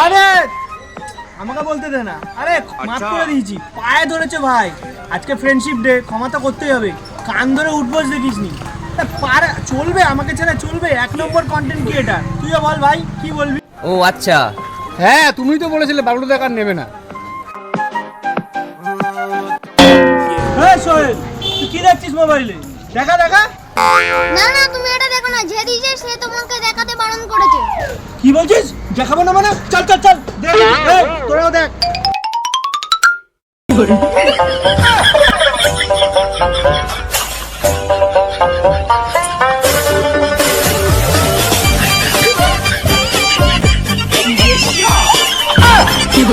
আরে আমাকে বলতে দে না। আরে মাফ করে দিয়েছি, পায়ে ধরেছে ভাই। আজকে ফ্রেন্ডশিপ ডে, ক্ষমা তো করতেই হবে। কান ধরে উঠবোস দেখিসনি, চলবে আমাকে ছেড়ে চলবে? 1 নম্বর কন্টেন্ট ক্রিয়েটার। তুইও বল ভাই, কি বলবি? ও আচ্ছা, হ্যাঁ তুমি তো বলেছিলে বাবলু দেখার নেবে না। হ্যাঁ সোহেল, তুই কি দেখছিস মোবাইলে? দেখা দেখা। না না, তুমি এটা দেখো না, যে দিয়েছে সে তোমাকে দেখাতে বারণ করেছে। কি বলছিস? দেখাবো না মানে? চল চল চল দেখ, এই, তোরাও দেখ। কি